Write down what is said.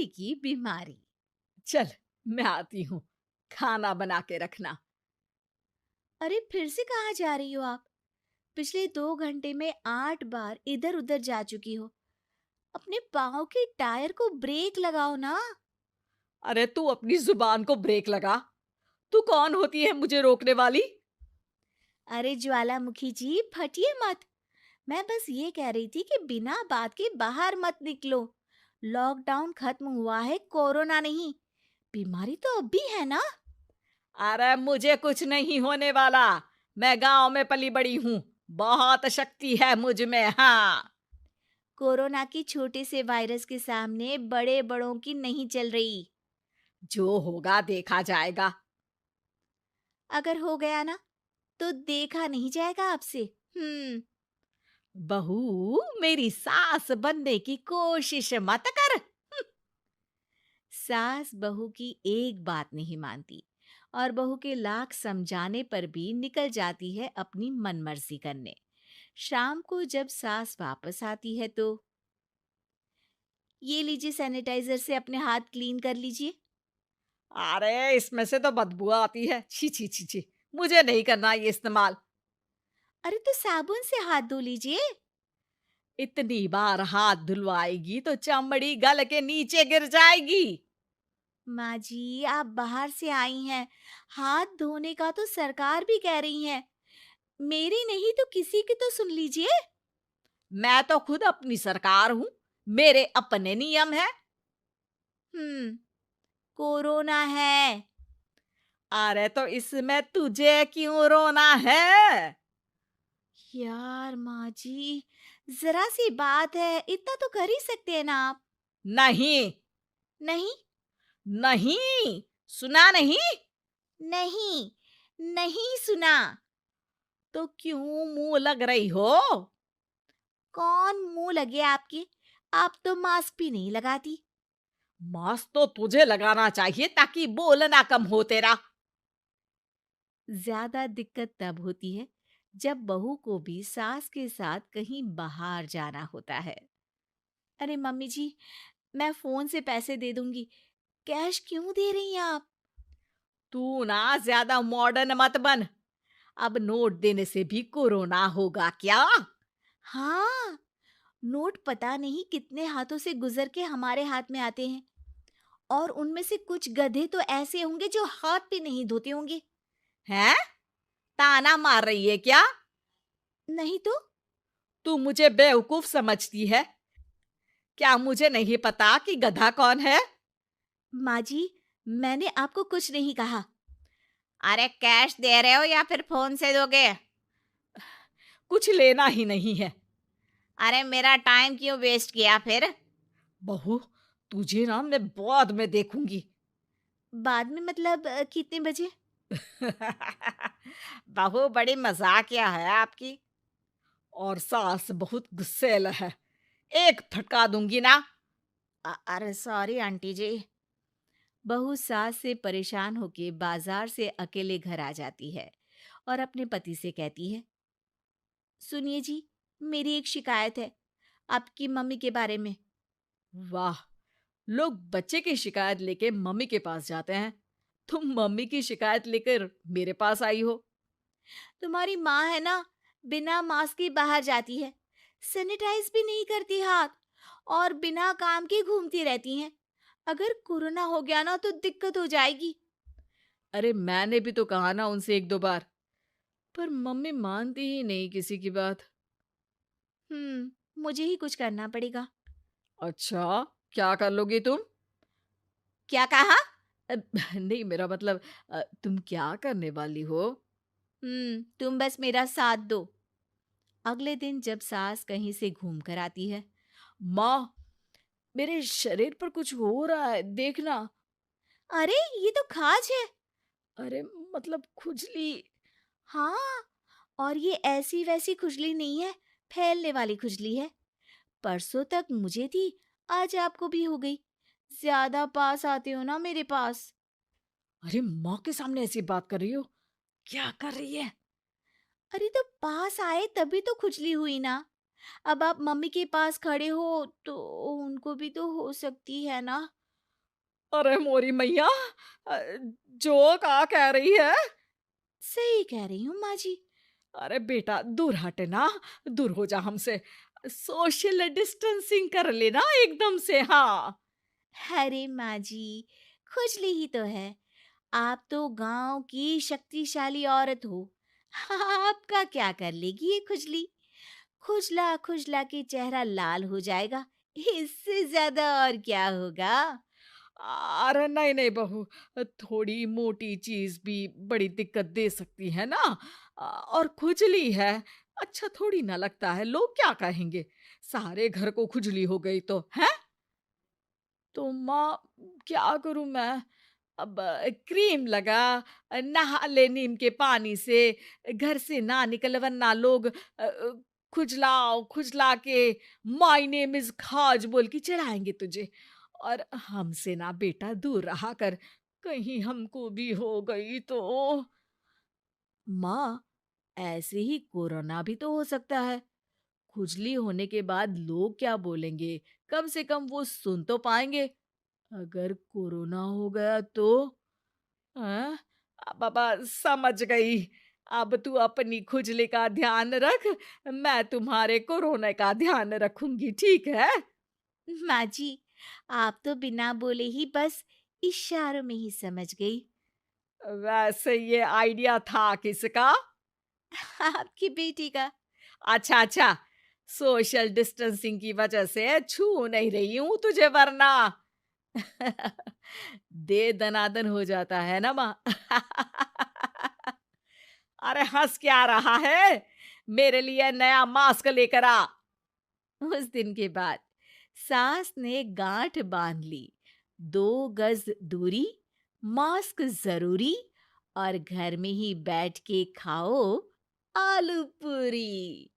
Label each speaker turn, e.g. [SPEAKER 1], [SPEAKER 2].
[SPEAKER 1] पथरी की बीमारी।
[SPEAKER 2] चल, मैं आती हूँ, खाना बना के रखना।
[SPEAKER 1] अरे फिर से कहाँ जा रही हो आप? पिछले 2 घंटे में 8 बार इधर उधर जा चुकी हो। अपने पाँव के टायर को ब्रेक लगाओ ना।
[SPEAKER 2] अरे तू अपनी जुबान को ब्रेक लगा। तू कौन होती है मुझे रोकने वाली?
[SPEAKER 1] अरे ज्वालामुखी जी, फटिए मत। मैं बस ये कह रही थी कि बिना बात के बाहर मत निकलो। लॉकडाउन खत्म हुआ है, कोरोना नहीं। बीमारी तो अब भी है ना।
[SPEAKER 2] अरे मुझे कुछ नहीं होने वाला। मैं गांव में पली बड़ी हूँ। बहुत शक्ति है मुझ में, हाँ।
[SPEAKER 1] कोरोना की छोटे से वायरस के सामने बड़े बड़ों की नहीं चल रही।
[SPEAKER 2] जो होगा देखा जाएगा।
[SPEAKER 1] अगर हो गया ना, तो देखा नहीं जाएगा आपसे। हम्म।
[SPEAKER 2] बहू, मेरी सास बनने की कोशिश मत कर।
[SPEAKER 1] सास बहू की एक बात नहीं मानती, और बहू के लाख समझाने पर भी निकल जाती है अपनी मनमर्जी करने। शाम को जब सास वापस आती है तो, ये लीजिए सैनिटाइजर से अपने हाथ क्लीन कर लीजिए।
[SPEAKER 2] अरे इसमें से तो बदबू आती है। छी छी छी छी। मुझे नहीं करना ये इस्तेमाल।
[SPEAKER 1] अरे तो साबुन से हाथ धो लीजिए।
[SPEAKER 2] इतनी बार हाथ धुलवाएगी तो चमड़ी गल के नीचे गिर जाएगी।
[SPEAKER 1] माँ जी, आप बाहर से आई हैं, हाथ धोने का तो सरकार भी कह रही है। मेरी नहीं तो किसी की तो सुन लीजिए।
[SPEAKER 2] मैं तो खुद अपनी सरकार हूँ। मेरे अपने नियम है।
[SPEAKER 1] हम्म। कोरोना है।
[SPEAKER 2] अरे तो इसमें तुझे क्यों रोना है?
[SPEAKER 1] यार माँ जी, जरा सी बात है, इतना तो कर ही सकते हैं ना आप।
[SPEAKER 2] नहीं।
[SPEAKER 1] नहीं।
[SPEAKER 2] नहीं। सुना नहीं?
[SPEAKER 1] नहीं। नहीं सुना।
[SPEAKER 2] तो क्यों मुंह लग रही हो?
[SPEAKER 1] कौन मुंह लगे आपके? आप तो मास्क भी नहीं लगाती।
[SPEAKER 2] मास्क तो तुझे लगाना चाहिए ताकि बोलना कम हो तेरा।
[SPEAKER 1] ज्यादा दिक्कत तब होती है जब बहू को भी सास के साथ कहीं बाहर जाना होता है। अरे मम्मी जी, मैं फोन से पैसे दे दूंगी, कैश क्यों दे रही हैं आप?
[SPEAKER 2] तू ना ज्यादा मॉडर्न मत बन। अब नोट देने से भी कोरोना होगा क्या?
[SPEAKER 1] हाँ, नोट पता नहीं कितने हाथों से गुजर के हमारे हाथ में आते हैं, और उनमें से कुछ गधे तो ऐसे होंगे जो हाथ भी नहीं धोते होंगे।
[SPEAKER 2] हैं? ताना मार रही है क्या?
[SPEAKER 1] नहीं तो।
[SPEAKER 2] तू मुझे बेवकूफ समझती है? क्या मुझे नहीं पता कि गधा कौन है?
[SPEAKER 1] माँ जी, मैंने आपको कुछ नहीं कहा।
[SPEAKER 2] अरे कैश दे रहे हो या फिर फोन से दोगे? कुछ लेना ही नहीं है। अरे मेरा टाइम क्यों वेस्ट किया फिर? बहू, तुझे ना मैं बाद में देखूंगी।
[SPEAKER 1] बाद में मतलब कितने बजे?
[SPEAKER 2] बहू बड़ी मजाकिया है आपकी। और सास बहुत गुस्सैल है। एक फटका दूंगी ना। अरे सॉरी आंटी जी।
[SPEAKER 1] बहू सास से परेशान होके बाजार से अकेले घर आ जाती है और अपने पति से कहती है, सुनिए जी, मेरी एक शिकायत है आपकी मम्मी के बारे में।
[SPEAKER 2] वाह, लोग बच्चे की शिकायत लेके मम्मी के पास जाते हैं। तुम मम्मी की शिकायत लेकर मेरे पास आई हो।
[SPEAKER 1] तुम्हारी माँ है ना, बिना मास्क के बाहर जाती है, सैनिटाइज भी नहीं करती हाथ, और बिना काम के घूमती रहती हैं। अगर कोरोना हो गया ना तो दिक्कत हो जाएगी।
[SPEAKER 2] अरे मैंने भी तो कहा ना उनसे एक दो बार, पर मम्मी मानती ही नहीं किसी की बात।
[SPEAKER 1] मुझे ही कुछ करना पड़ेगा।
[SPEAKER 2] अच्छा, क्या कर लोगी तुम?
[SPEAKER 1] क्या कहा?
[SPEAKER 2] अ, नहीं, मेरा मतलब तुम क्या करने वाली हो?
[SPEAKER 1] तुम बस मेरा साथ दो। अगले दिन जब सास कहीं से घूम कर आती है।
[SPEAKER 2] माँ, मेरे शरीर पर कुछ हो रहा है, देखना।
[SPEAKER 1] अरे, ये तो खाज है।
[SPEAKER 2] अरे मतलब खुजली।
[SPEAKER 1] हाँ, और ये ऐसी वैसी खुजली नहीं है, फैलने वाली खुजली है। परसों तक मुझे थी, आज आपको भी हो गई। ज्यादा पास आते हो ना मेरे पास।
[SPEAKER 2] अरे माँ के सामने ऐसी बात कर रही हो? क्या कर रही है?
[SPEAKER 1] अरे तो पास आए तभी तो खुजली हुई ना। अब आप मम्मी के पास खड़े हो तो उनको भी तो हो सकती है ना।
[SPEAKER 2] अरे मोरी मैया, अ, जो का कह रही है?
[SPEAKER 1] सही कह रही हूँ माँ जी।
[SPEAKER 2] अरे बेटा दूर हट ना, दूर हो जा हमसे। सोशल डिस्टेंसिंग कर लेना एकदम से। हाँ।
[SPEAKER 1] अरे माँ जी, खुजली ही तो है। आप तो गांव की शक्तिशाली औरत हो। आपका क्या कर लेगी ये खुजली? खुजला खुजला के चेहरा लाल हो जाएगा। इससे ज्यादा और क्या होगा?
[SPEAKER 2] अरे नहीं नहीं बहू, थोड़ी मोटी चीज भी बड़ी दिक्कत दे सकती है ना। और खुजली है, अच्छा थोड़ी ना लगता है, लोग क्या कहेंगे? सारे घर को खुजली हो गई तो है। तो माँ, क्या करूं मैं? अब क्रीम लगा, नहा ले नीम के पानी से, घर से ना निकल वरना लोग खुजलाओ खुजला के माय नेम इज खाज बोल के चढ़ाएंगे तुझे। और हमसे ना बेटा दूर रहा कर, कहीं हमको भी हो गई तो। माँ, ऐसे ही कोरोना भी तो हो सकता है। खुजली होने के बाद लोग क्या बोलेंगे, कम से कम वो सुन तो पाएंगे। अगर कोरोना हो गया तो? हाँ, बाबा समझ गई। अब तू अपनी खुजली का ध्यान रख, मैं तुम्हारे कोरोना का ध्यान रखूंगी, ठीक है?
[SPEAKER 1] माँ जी, आप तो बिना बोले ही बस इशारों में ही समझ गई।
[SPEAKER 2] वैसे ये आइडिया था किसका?
[SPEAKER 1] आपकी बेटी का।
[SPEAKER 2] अच्छा अच्छा, सोशल डिस्टेंसिंग की वजह से छू नहीं रही हूं तुझे वरना। दे दनादन हो जाता है ना माँ। अरे हंस क्या रहा है? मेरे लिए नया मास्क लेकर आ।
[SPEAKER 1] उस दिन के बाद सास ने गांठ बांध ली। 2 गज दूरी, मास्क जरूरी, और घर में ही बैठ के खाओ आलू पूरी।